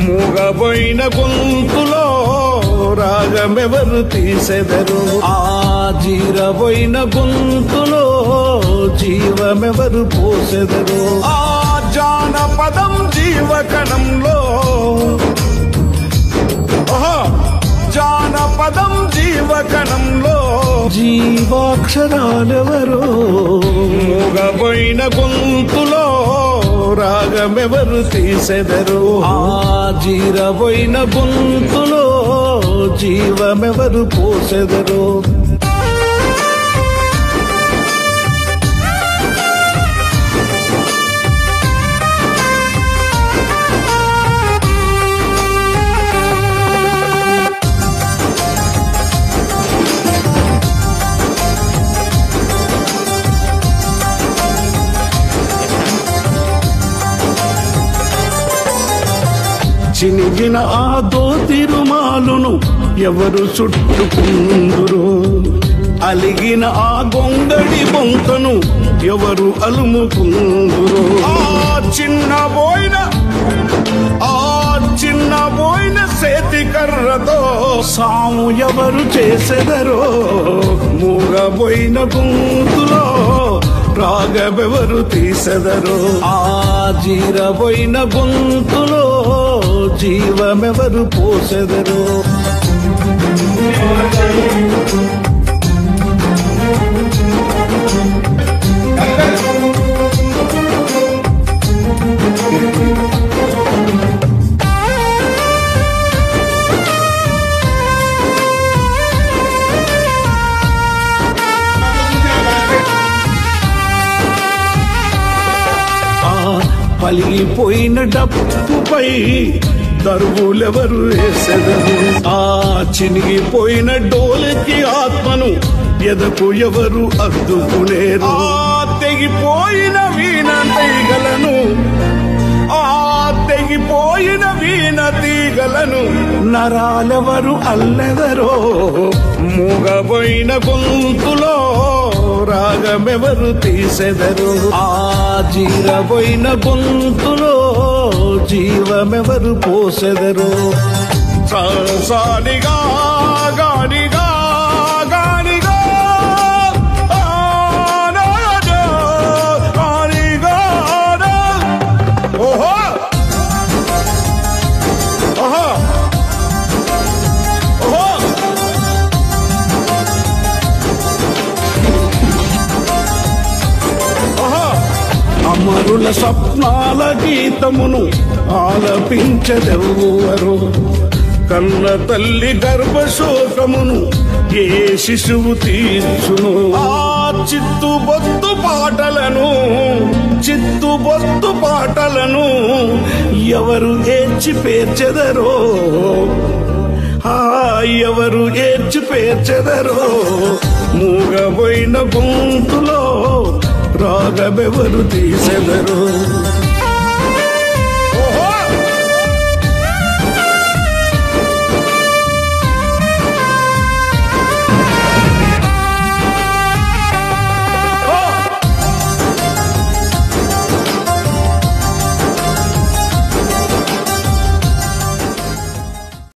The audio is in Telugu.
మూగబోయిన గొంతులో రాగమెవరు తీసెదరు ఆ జీరబోయిన గొంతులో జీవమెవరు పోసెదరు ఆ జానపదం జీవకణంలో జానపదం జీవకణంలో జీవాక్షరాలెవరో మూగబోయిన గొంతులో రాగమెవరు తీసెదరు ఆ జీరబోయిన గొంతులో జీవమెవరు పోసెదరు చినిగిన ఆ దోతిరుమాలును ఎవరు చుట్టుకుందురు అలిగిన ఆ గొంగడి బొంతను ఎవరు అలుముకుందురు ఆ చిన్నబోయిన సేతి కర్రతో సాము ఎవరు చేసెదరో మూగబోయిన గొంతులో రాగమెవరు తీసెదరు ఆ జీరబోయిన గొంతులో జీవమెవరు పోసెదరు పలిగిపోయిన డప్పుపై దరువులెవరు వేసెదరు ఆ చినిగిపోయిన డోలకి ఆత్మను ఎదకు ఎవరు అద్దుకునేరు ఆ తెగిపోయిన వీణ తీగలను తెగిపోయిన వీణ తీగలను నరాలెవరు అల్లెదరో మూగబోయిన గొంతులో రాగమెవరు తీసెదరు ఆ జీరబోయిన గొంతులో జీవమెవరు పోసెదరు సానిగా గానిగా గానిగా ఓహో అమరుల స్వప్నాల గీతమును ఆలపించదెవ్వరు కన్న తల్లి గర్భశోకమును ఏ శిశువు తీర్చును ఆ చిత్తుబొత్తు పాటలను ఎవరు ఏడ్చి పేర్చెదరో ఎవరు ఏడ్చి పేర్చెదరో మూగబోయిన గొంతులో రాగమెవరు తీసెదరు